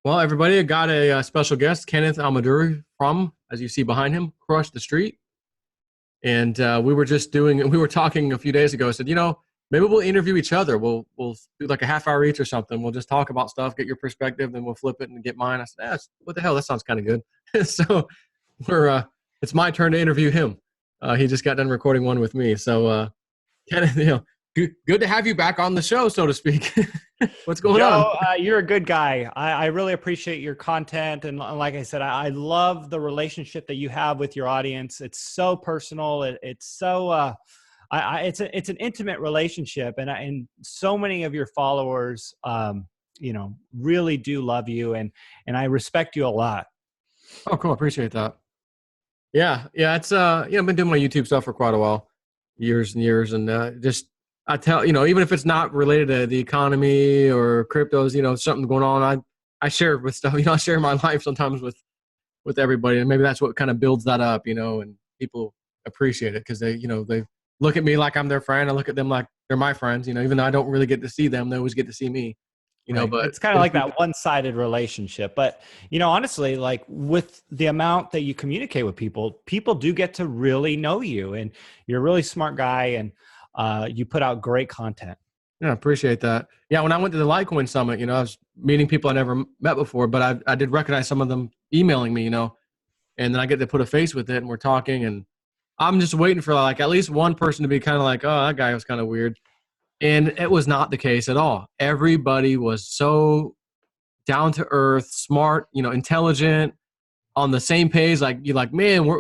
Well, everybody, I got a, special guest, Kenneth Almaduri from, as you see behind him, Crush the Street. And we were talking a few days ago. I said, maybe we'll interview each other. We'll do like a half hour each or something. We'll just talk about stuff, get your perspective, then we'll flip it and get mine. I said, what the hell? That sounds kind of good. So we're, it's my turn to interview him. He just got done recording one with me. So, Kenneth, good to have you back on the show, so to speak. What's going on? Joe, you're a good guy. I really appreciate your content. And like I said, I love the relationship that you have with your audience. It's so personal. It's so, it's an intimate relationship. And so many of your followers, really do love you. And I respect you a lot. Oh, cool. Appreciate that. Yeah. Yeah. It's, I've been doing my YouTube stuff for quite a while, years and years. And I tell, even if it's not related to the economy or cryptos, something going on, I share with stuff, I share my life sometimes with everybody. And maybe that's what kind of builds that up, and people appreciate it because they look at me like I'm their friend. I look at them like they're my friends, even though I don't really get to see them, they always get to see me, Right. but It's kind of like that one-sided relationship. But, honestly, like with the amount that you communicate with people, people do get to really know you, and you're a really smart guy, and you put out great content. yeah, I appreciate that. Yeah, when I went to the Litecoin Summit, I was meeting people I never met before, but I did recognize some of them emailing me, and then I get to put a face with it, and we're talking, and I'm just waiting for like at least one person to be kind of like, oh, that guy was kind of weird. And it was not the case at all. Everybody was so down to earth, smart, intelligent, on the same page. Like you're like, man,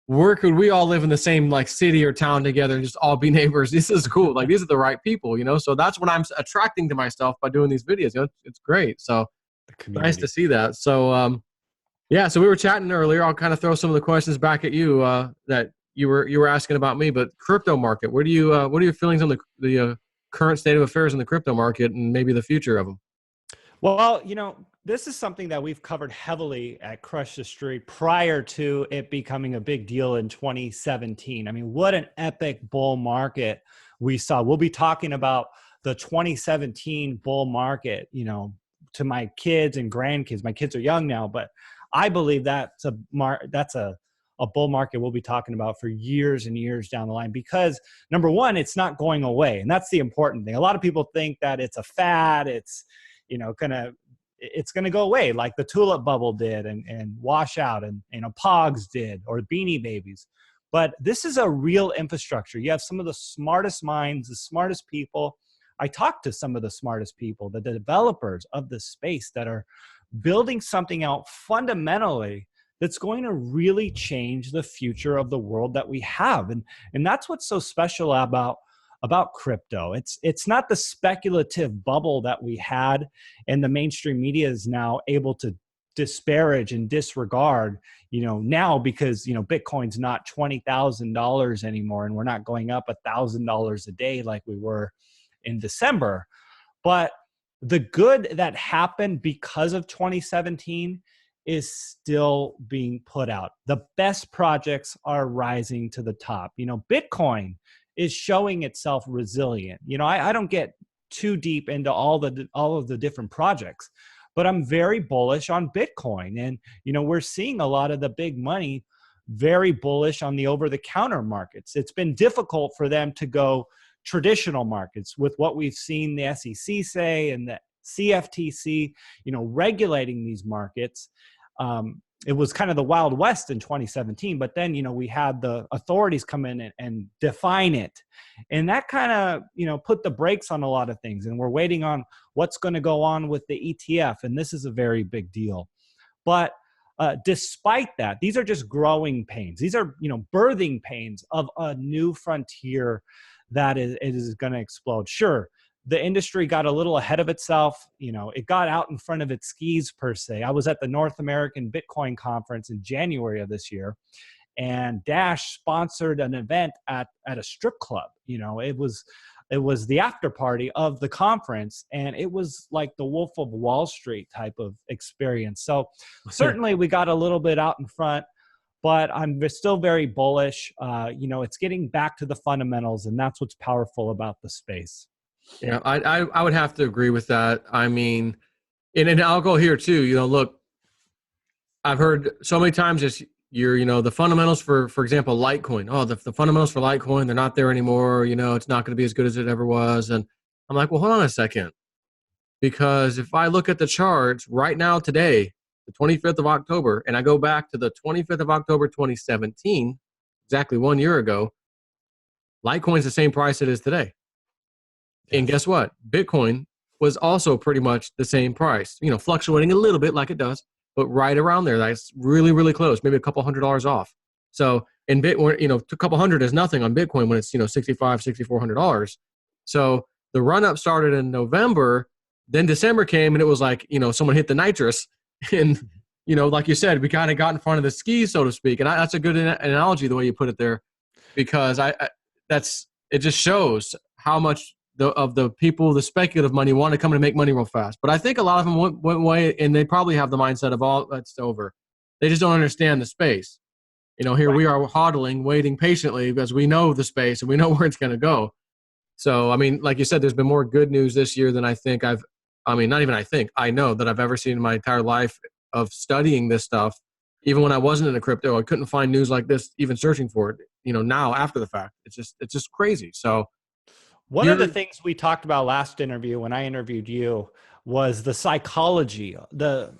where could we all live in the same like city or town together and just all be neighbors? This is cool. Like these are the right people, So that's what I'm attracting to myself by doing these videos. It's great. So The nice to community. see that. So yeah, so we were chatting earlier. I'll kind of throw some of the questions back at you that you were asking about me. But crypto market, what are your feelings on the current state of affairs in the crypto market and maybe the future of them? Well, this is something that we've covered heavily at Crush the Street prior to it becoming a big deal in 2017. I mean, what an epic bull market we saw. We'll be talking about the 2017 bull market, to my kids and grandkids. My kids are young now, but I believe that's a bull market we'll be talking about for years and years down the line, because number one, it's not going away. And that's the important thing. A lot of people think that it's a fad. It's, it's going to go away like the tulip bubble did and wash out, and pogs did, or beanie babies. But this is a real infrastructure. You have some of the smartest minds, the smartest people. I talked to some of the smartest people, the developers of the space that are building something out fundamentally that's going to really change the future of the world that we have. And that's what's so special about crypto. It's not the speculative bubble that we had, and the mainstream media is now able to disparage and disregard, now because, Bitcoin's not $20,000 anymore, and we're not going up $1,000 a day like we were in December. But the good that happened because of 2017 is still being put out. The best projects are rising to the top. Bitcoin is showing itself resilient. I don't get too deep into all of the different projects, but I'm very bullish on Bitcoin. And, we're seeing a lot of the big money very bullish on the over-the-counter markets. It's been difficult for them to go traditional markets with what we've seen the SEC say and the CFTC, regulating these markets. It was kind of the Wild West in 2017, but then, we had the authorities come in and define it. And that kind of, put the brakes on a lot of things. And we're waiting on what's going to go on with the ETF. And this is a very big deal. But despite that, these are just growing pains. These are, birthing pains of a new frontier that is going to explode. Sure, the industry got a little ahead of itself. It got out in front of its skis, per se. I was at the North American Bitcoin Conference in January of this year, and Dash sponsored an event at a strip club. It was the after party of the conference, and it was like the Wolf of Wall Street type of experience. So certainly we got a little bit out in front, but I'm still very bullish. It's getting back to the fundamentals, and that's what's powerful about the space. Yeah, I would have to agree with that. I mean, And I'll go here too. Look, I've heard so many times this year, the fundamentals for example, Litecoin. Oh, the fundamentals for Litecoin, they're not there anymore. It's not going to be as good as it ever was. And I'm like, well, hold on a second. Because if I look at the charts right now, today, the 25th of October, and I go back to the 25th of October, 2017, exactly 1 year ago, Litecoin's the same price it is today. And Yes. guess what? Bitcoin was also pretty much the same price, fluctuating a little bit like it does, but right around there. That's really, really close, maybe a couple $100 off. So in Bitcoin, a couple hundred is nothing on Bitcoin when it's, $6,500, $6,400. So the run up started in November, then December came and it was like, someone hit the nitrous and, like you said, we kind of got in front of the skis, so to speak. And that's a good analogy, the way you put it there, because it just shows how much of the people, the speculative money, want to come and make money real fast. But I think a lot of them went away, and they probably have the mindset of all that's over. They just don't understand the space. Here Right. we are hodling, waiting patiently because we know the space and we know where it's going to go. So, I mean, like you said, there's been more good news this year than not even I know that I've ever seen in my entire life of studying this stuff. Even when I wasn't into crypto, I couldn't find news like this, even searching for it, now after the fact. It's just crazy. So One of the you're, things we talked about last interview when I interviewed you was the psychology, the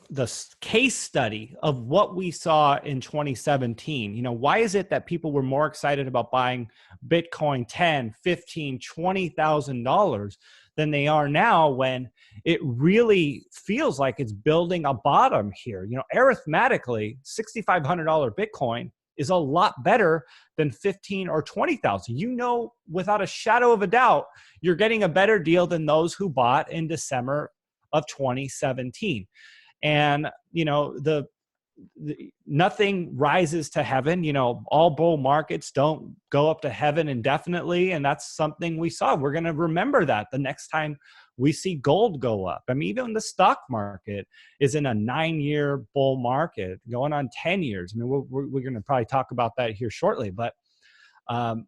case study of what we saw in 2017. Why is it that people were more excited about buying Bitcoin 10, 15, $20,000 than they are now, when it really feels like it's building a bottom here? Arithmetically, $6,500 Bitcoin is a lot better than 15 or 20,000. Without a shadow of a doubt, you're getting a better deal than those who bought in December of 2017. And nothing rises to heaven. All bull markets don't go up to heaven indefinitely, and that's something we saw. We're going to remember that the next time we see gold go up. I mean, even the stock market is in a 9-year bull market going on 10 years. I mean, we're going to probably talk about that here shortly, but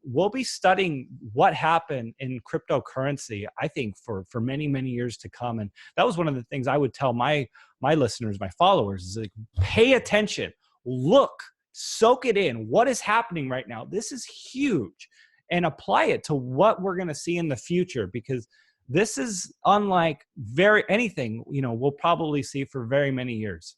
we'll be studying what happened in cryptocurrency, I think, for many, many years to come. And that was one of the things I would tell my listeners, my followers, is like, pay attention, look, soak it in. What is happening right now? This is huge, and apply it to what we're going to see in the future, because this is unlike anything we'll probably see for very many years.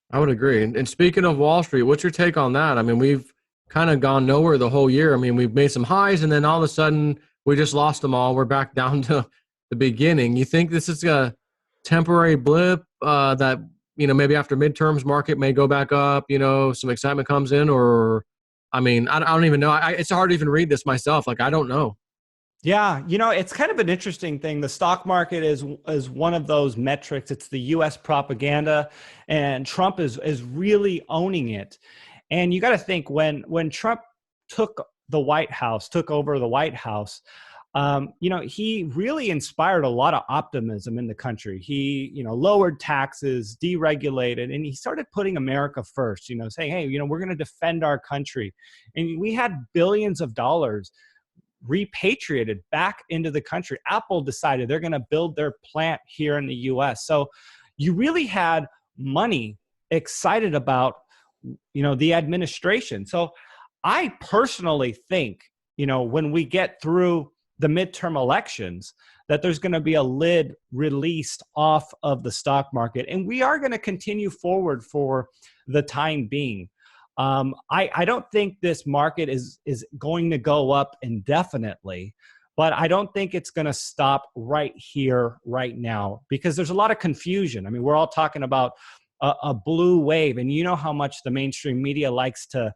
I would agree. And speaking of Wall Street, what's your take on that? I mean, we've kind of gone nowhere the whole year. I mean, we've made some highs and then all of a sudden we just lost them all. We're back down to the beginning. You think this is a temporary blip that, maybe after midterms market may go back up, some excitement comes in? Or, I mean, I don't even know. It's hard to even read this myself. Like, I don't know. Yeah, it's kind of an interesting thing. The stock market is one of those metrics. It's the U.S. propaganda, and Trump is really owning it. And you got to think, when Trump took over the White House, he really inspired a lot of optimism in the country. He, lowered taxes, deregulated, and he started putting America first, saying, hey, we're going to defend our country. And we had billions of dollars repatriated back into the country. Apple decided they're going to build their plant here in the US. So you really had money excited about, the administration. So I personally think, when we get through the midterm elections, that there's going to be a lid released off of the stock market. And we are going to continue forward for the time being. I don't think this market is going to go up indefinitely, but I don't think it's going to stop right here, right now, because there's a lot of confusion. I mean, we're all talking about a blue wave, and you know how much the mainstream media likes to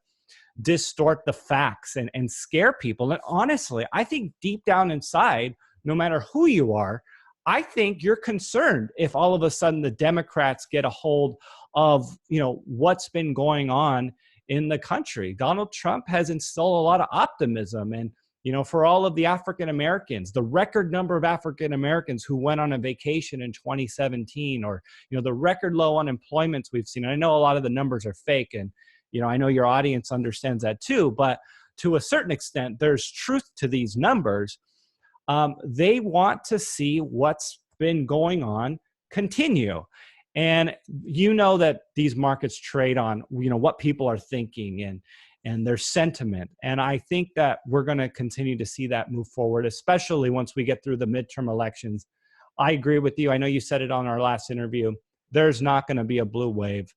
distort the facts and scare people. And honestly, I think deep down inside, no matter who you are, I think you're concerned if all of a sudden the Democrats get a hold of, what's been going on in the country. Donald Trump has instilled a lot of optimism. And, for all of the African Americans, the record number of African Americans who went on a vacation in 2017, or, the record low unemployments we've seen. And I know a lot of the numbers are fake, and, I know your audience understands that too, but to a certain extent, there's truth to these numbers. They want to see what's been going on continue. And you know that these markets trade on, you know, what people are thinking and their sentiment. And I think that we're going to continue to see that move forward, especially once we get through the midterm elections. I agree with you. I know you said it on our last interview. There's not going to be a blue wave.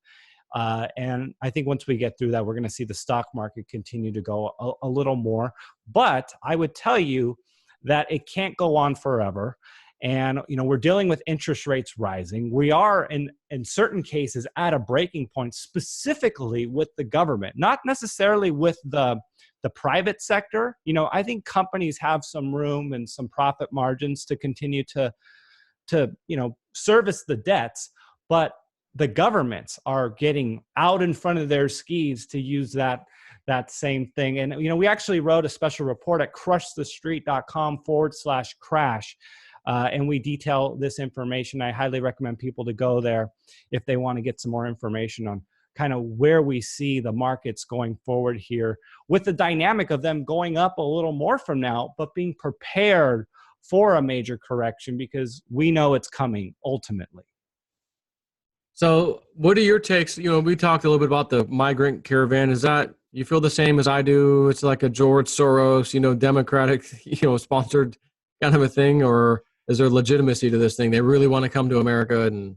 And I think once we get through that, we're going to see the stock market continue to go a little more. But I would tell you that it can't go on forever. And, you know, we're dealing with interest rates rising. We are in certain cases at a breaking point, specifically with the government, not necessarily with the private sector. You know, I think companies have some room and some profit margins to continue to you know, service the debts, but the governments are getting out in front of their skis to use that same thing. And, you know, we actually wrote a special report at crushthestreet.com/crash. And we detail this information. I highly recommend people to go there if they want to get some more information on kind of where we see the markets going forward here, with the dynamic of them going up a little more from now, but being prepared for a major correction because we know it's coming ultimately. So what are your takes? You know, we talked a little bit about the migrant caravan. Is that, you feel the same as I do? It's like a George Soros, you know, Democratic, you know, sponsored kind of a thing, or is there legitimacy to this thing? They really want to come to America, and,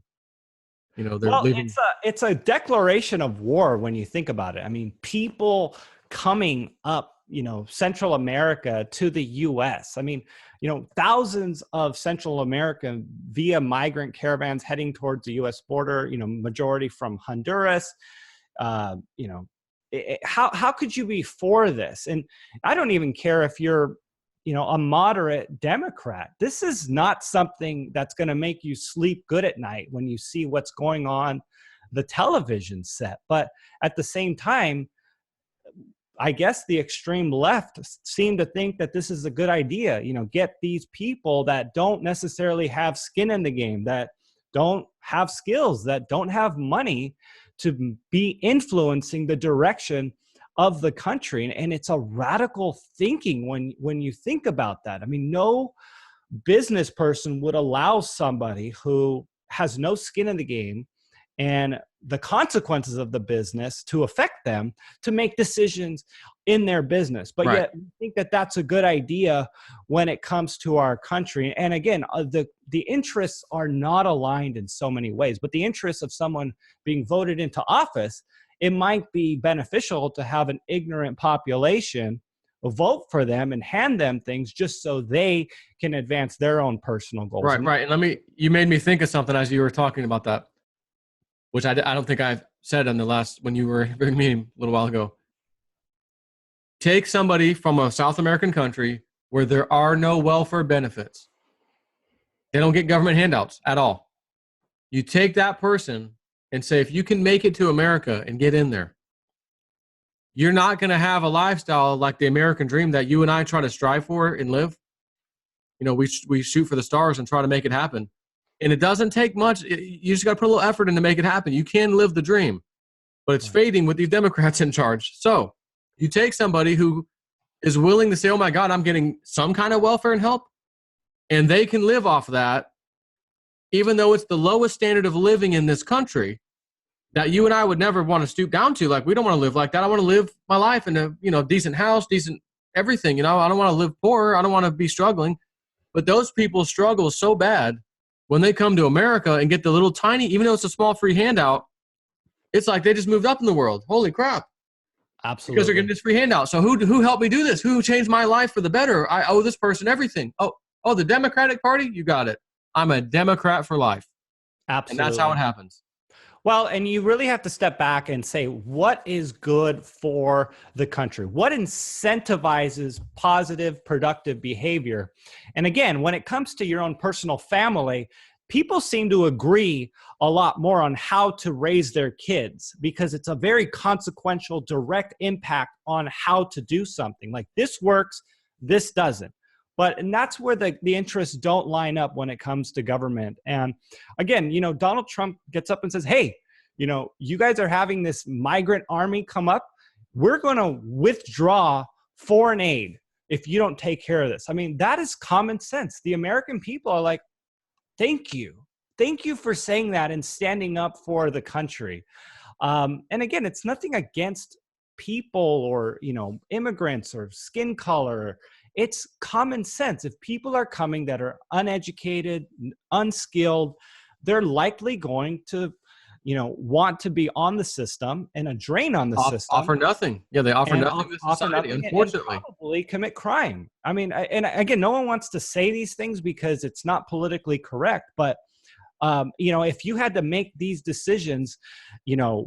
you know, they're leaving. It's a declaration of war when you think about it. I mean, people coming up, you know, Central America to the U.S. I mean, you know, thousands of Central America via migrant caravans heading towards the U.S. border, you know, majority from Honduras. You know, how could you be for this? And I don't even care if you're, you know, a moderate Democrat. This is not something that's going to make you sleep good at night when you see what's going on the television set. But at the same time, I guess the extreme left seem to think that this is a good idea. You know, get these people that don't necessarily have skin in the game, that don't have skills, that don't have money, to be influencing the direction of the country. And it's a radical thinking when you think about that. I mean, no business person would allow somebody who has no skin in the game and the consequences of the business to affect them to make decisions in their business. But Right. yet we think that that's a good idea when it comes to our country. And again, the interests are not aligned in so many ways, but the interests of someone being voted into office, it might be beneficial to have an ignorant population vote for them and hand them things just so they can advance their own personal goals. Right, right. And you made me think of something as you were talking about that, which I don't think I've said on the last, when you were in meeting a little while ago. Take somebody from a South American country where there are no welfare benefits. They don't get government handouts at all. You take that person and say, if you can make it to America and get in there, you're not going to have a lifestyle like the American dream that you and I try to strive for and live. You know, we shoot for the stars and try to make it happen. And it doesn't take much. You just got to put a little effort in to make it happen. You can live the dream, but it's fading with these Democrats in charge. So you take somebody who is willing to say, oh my God, I'm getting some kind of welfare and help, and they can live off that, even though it's the lowest standard of living in this country that you and I would never want to stoop down to. Like, we don't want to live like that. I want to live my life in a, you know, decent house, decent everything. You know, I don't want to live poor. I don't want to be struggling. But those people struggle so bad when they come to America and get the little tiny, even though it's a small free handout, it's like they just moved up in the world. Holy crap. Absolutely. Because they're getting this free handout. So who helped me do this? Who changed my life for the better? I owe this person everything. Oh, the Democratic Party? You got it. I'm a Democrat for life. Absolutely. And that's how it happens. Well, and you really have to step back and say, what is good for the country? What incentivizes positive, productive behavior? And again, when it comes to your own personal family, people seem to agree a lot more on how to raise their kids because it's a very consequential, direct impact on how to do something. Like, this works, this doesn't. And that's where the interests don't line up when it comes to government. And again, you know, Donald Trump gets up and says, hey, you know, you guys are having this migrant army come up. We're going to withdraw foreign aid if you don't take care of this. I mean, that is common sense. The American people are like, thank you. thank you for saying that and standing up for the country. And again, it's nothing against people or, immigrants or skin color. It's common sense. If people are coming that are uneducated, unskilled, they're likely going to, want to be on the system and a drain on the system. Offer nothing. Yeah, they offer And nothing to offer society, nothing and unfortunately. probably commit crime. I mean, and again, no one wants to say these things because it's not politically correct, but if you had to make these decisions,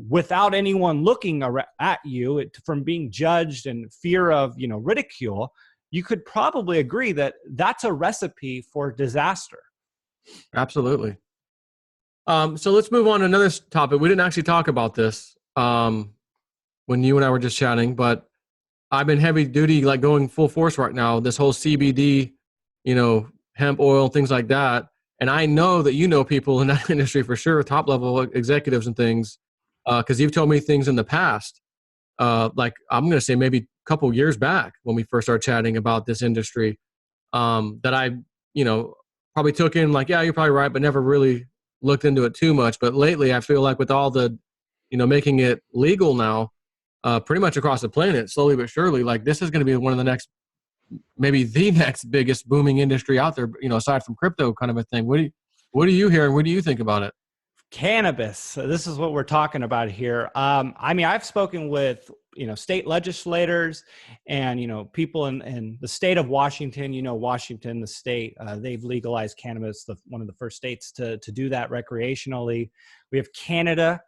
without anyone looking at you from being judged and fear of, ridicule, you could probably agree that that's a recipe for disaster. Absolutely. So let's move on to another topic. We didn't actually talk about this when you and I were just chatting, but I've been heavy duty, like going full force right now. This whole CBD, hemp oil, things like that. And I know that people in that industry for sure, top level executives and things, because you've told me things in the past. Like I'm going to say maybe a couple years back when we first started chatting about this industry, that I, probably took in like, yeah, you're probably right, but never really looked into it too much. But lately, I feel like with all the, making it legal now, pretty much across the planet, slowly but surely, like this is going to be one of the next, maybe the next biggest booming industry out there, aside from crypto kind of a thing. What do you hear? And what do you think about it? Cannabis. So this is what we're talking about here. I mean, I've spoken with, state legislators and, people in the state of Washington, Washington, the state, they've legalized cannabis, one of the first states to do that recreationally. We have Canada,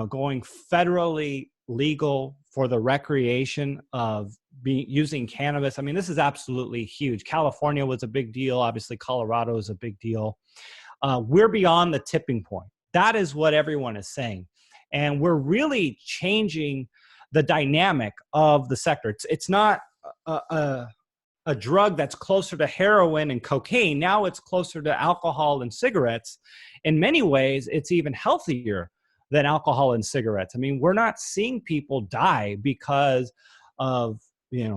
going federally legal for the recreation of using cannabis. I mean, this is absolutely huge. California was a big deal. Obviously, Colorado is a big deal. We're beyond the tipping point. That is what everyone is saying. And we're really changing the dynamic of the sector. It's not a drug that's closer to heroin and cocaine. Now it's closer to alcohol and cigarettes. In many ways, it's even healthier than alcohol and cigarettes. I mean, we're not seeing people die because of,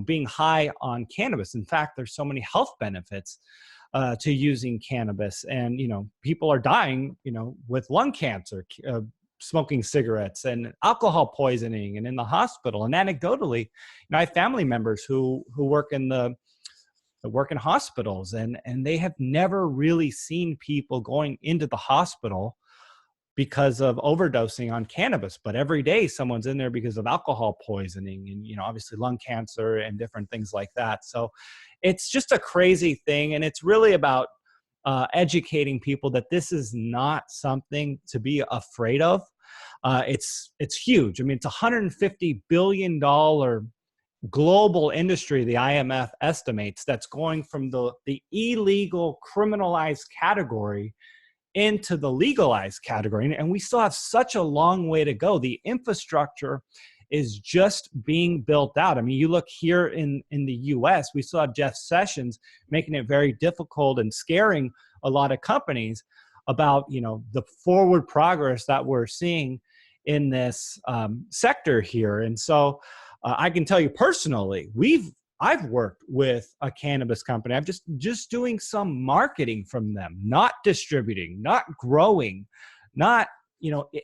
being high on cannabis. In fact, there's so many health benefits to using cannabis, and people are dying with lung cancer, smoking cigarettes, and alcohol poisoning, and in the hospital. And anecdotally, I have family members who work in hospitals, and they have never really seen people going into the hospital because of overdosing on cannabis, but every day someone's in there because of alcohol poisoning and obviously lung cancer and different things like that. So it's just a crazy thing, and it's really about educating people that this is not something to be afraid of. It's huge. I mean, it's $150 billion global industry, the IMF estimates, that's going from the illegal criminalized category into the legalized category. And we still have such a long way to go. The infrastructure is just being built out. I mean, you look here in the US, we still have Jeff Sessions making it very difficult and scaring a lot of companies about, the forward progress that we're seeing in this sector here. And so I can tell you personally, I've worked with a cannabis company. I'm just doing some marketing from them, not distributing, not growing, not,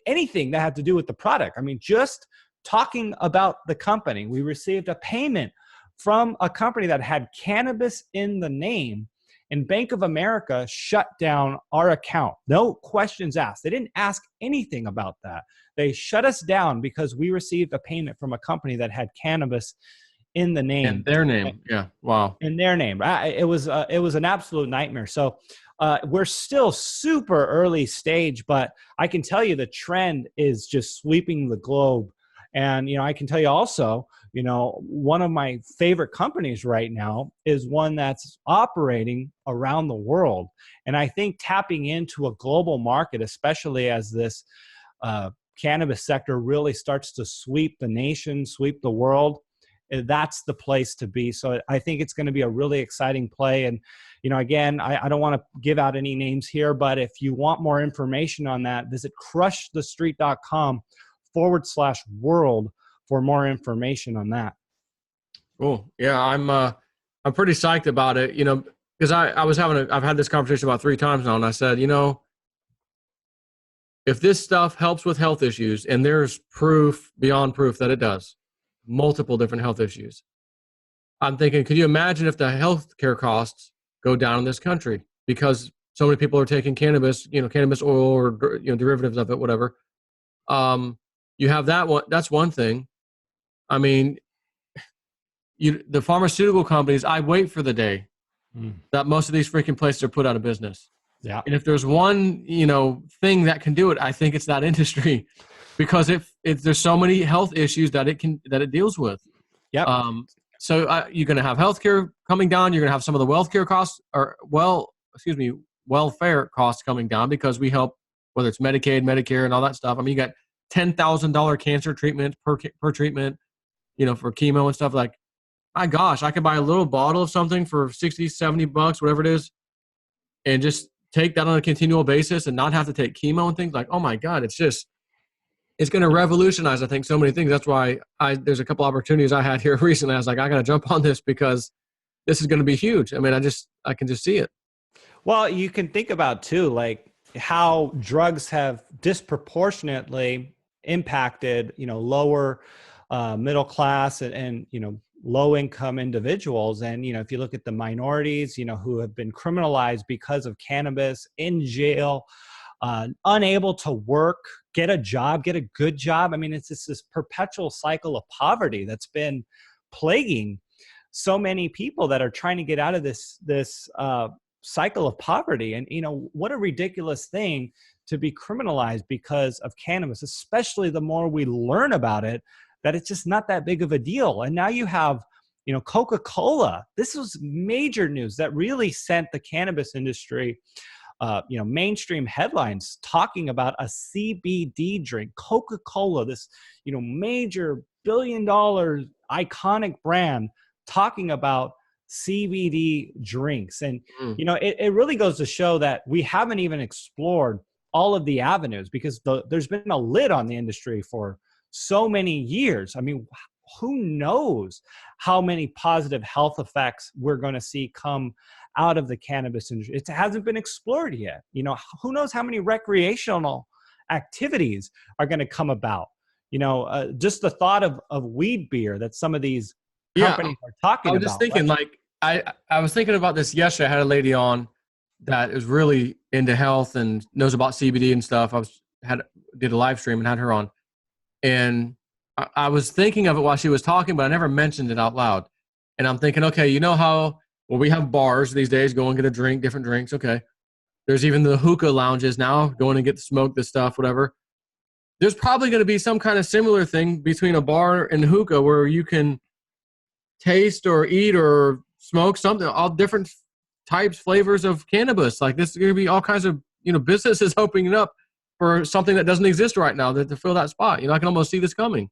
anything that had to do with the product. I mean, just talking about the company. We received a payment from a company that had cannabis in the name, and Bank of America shut down our account. No questions asked. They didn't ask anything about that. They shut us down because we received a payment from a company that had cannabis in the name. In their name. Yeah. Wow. In their name. It was an absolute nightmare. So we're still super early stage, but I can tell you the trend is just sweeping the globe. And, I can tell you also, one of my favorite companies right now is one that's operating around the world. And I think tapping into a global market, especially as this cannabis sector really starts to sweep the nation, sweep the world, that's the place to be. So I think it's going to be a really exciting play. And, again, I don't want to give out any names here, but if you want more information on that, visit crushthestreet.com/world for more information on that. Cool. Yeah. I'm pretty psyched about it, because I've had this conversation about 3 times now. And I said, if this stuff helps with health issues, and there's proof beyond proof that it does, multiple different health issues, I'm thinking, could you imagine if the healthcare costs go down in this country because so many people are taking cannabis, cannabis oil or derivatives of it, whatever. You have that one. That's one thing. I mean, the pharmaceutical companies. I wait for the day that most of these freaking places are put out of business. Yeah. And if there's one, thing that can do it, I think it's that industry, because if there's so many health issues that it deals with. Yep. So you're going to have healthcare coming down. You're going to have some of the welfare costs, welfare costs coming down, because we help, whether it's Medicaid, Medicare, and all that stuff. I mean, you got $10,000 cancer treatment per treatment, for chemo and stuff. Like, my gosh, I could buy a little bottle of something for $60, $70, whatever it is, and just take that on a continual basis and not have to take chemo and things. Like, oh my God, it's going to revolutionize, I think, so many things. That's why there's a couple opportunities I had here recently. I was like, I got to jump on this because this is going to be huge. I mean, I can just see it. Well, you can think about too, like how drugs have disproportionately impacted, lower middle class and low income individuals. And, if you look at the minorities, who have been criminalized because of cannabis, in jail, unable to work, get a job, get a good job. I mean, it's just this perpetual cycle of poverty that's been plaguing so many people that are trying to get out of this cycle of poverty. And, what a ridiculous thing to be criminalized because of cannabis, especially the more we learn about it, that it's just not that big of a deal. And now you have, Coca-Cola. This was major news that really sent the cannabis industry, mainstream headlines talking about a CBD drink. Coca-Cola, this, major billion-dollar iconic brand, talking about CBD drinks. And, it really goes to show that we haven't even explored all of the avenues, because there's been a lid on the industry for so many years. I mean, who knows how many positive health effects we're going to see come out of the cannabis industry. It hasn't been explored yet. Who knows how many recreational activities are going to come about. Just the thought of weed beer that some of these companies are talking about. I was just thinking, I was thinking about this yesterday. I had a lady on that is really into health and knows about CBD and stuff. Did a live stream and had her on. And I was thinking of it while she was talking, but I never mentioned it out loud. And I'm thinking, okay, you know how, we have bars these days, go and get a drink, different drinks. Okay. There's even the hookah lounges now, going and get to smoke this stuff, whatever. There's probably going to be some kind of similar thing between a bar and hookah where you can taste or eat or smoke something, all different types, flavors of cannabis. Like, this is going to be all kinds of, businesses opening up for something that doesn't exist right now to fill that spot. I can almost see this coming.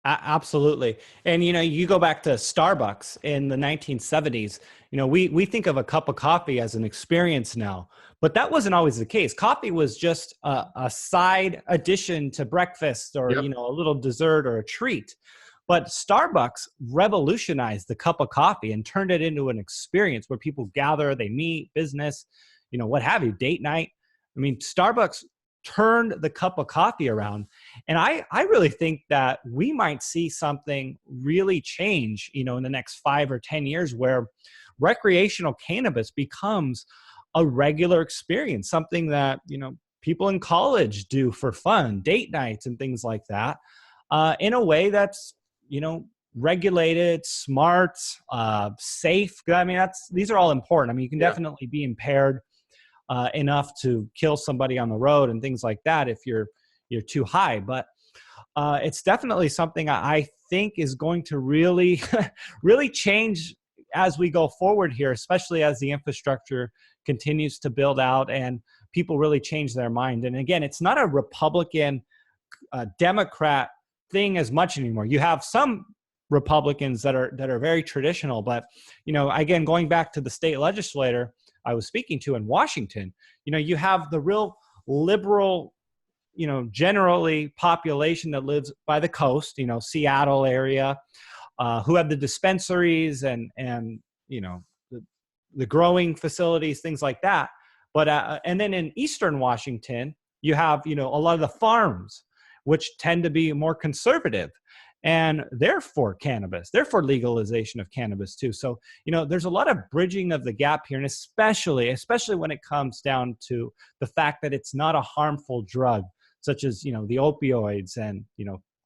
Absolutely. And, you go back to Starbucks in the 1970s, we think of a cup of coffee as an experience now, but that wasn't always the case. Coffee was just a side addition to breakfast or, Yep. A little dessert or a treat. But Starbucks revolutionized the cup of coffee and turned it into an experience where people gather, they meet, business, what have you, date night. I mean, Starbucks turned the cup of coffee around. And I really think that we might see something really change, in the next 5 or 10 years, where recreational cannabis becomes a regular experience, something that, people in college do for fun, date nights and things like that, in a way that's, regulated, smart, safe. I mean, these are all important. I mean, you can definitely be impaired enough to kill somebody on the road and things like that if you're too high. But it's definitely something I think is going to really, really change as we go forward here, especially as the infrastructure continues to build out and people really change their mind. And again, it's not a Republican, Democrat thing as much anymore. You have some Republicans that are very traditional, but again, going back to the state legislator I was speaking to in Washington, you have the real liberal, generally population that lives by the coast, Seattle area, who have the dispensaries and the growing facilities, things like that. But and then in Eastern Washington, You have, a lot of the farms, which tend to be more conservative, and therefore cannabis, therefore legalization of cannabis too. So, there's a lot of bridging of the gap here, and especially when it comes down to the fact that it's not a harmful drug, such as, the opioids and,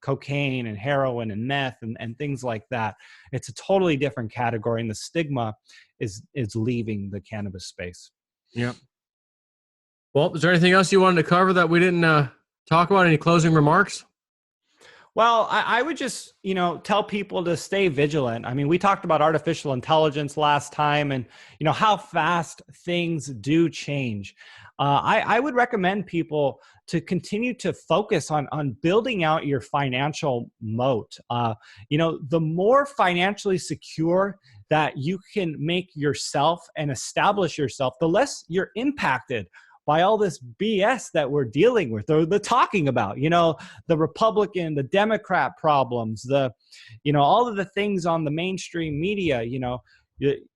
cocaine and heroin and meth and things like that. It's a totally different category, and the stigma is leaving the cannabis space. Yeah. Well, is there anything else you wanted to cover that we didn't talk about? Any closing remarks? Well, I would just, tell people to stay vigilant. I mean, we talked about artificial intelligence last time, and, how fast things do change. I would recommend people to continue to focus on building out your financial moat. The more financially secure that you can make yourself and establish yourself, the less you're impacted by all this BS that we're dealing with, or the talking about, the Republican, the Democrat problems, all of the things on the mainstream media.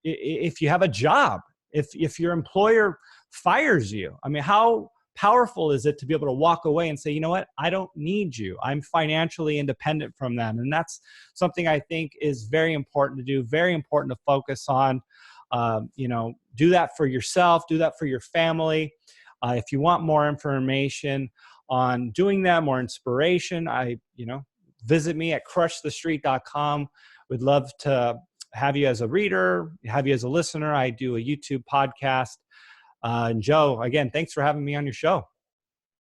If you have a job, if your employer fires you, I mean, how powerful is it to be able to walk away and say, you know what, I don't need you. I'm financially independent from them. And that's something I think is very important to do, very important to focus on. Do that for yourself, do that for your family. If you want more information on doing that, more inspiration, visit me at crushthestreet.com. We'd love to have you as a reader, have you as a listener. I do a YouTube podcast. And Joe, again, thanks for having me on your show.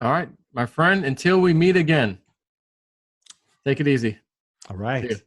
All right, my friend, until we meet again, take it easy. All right.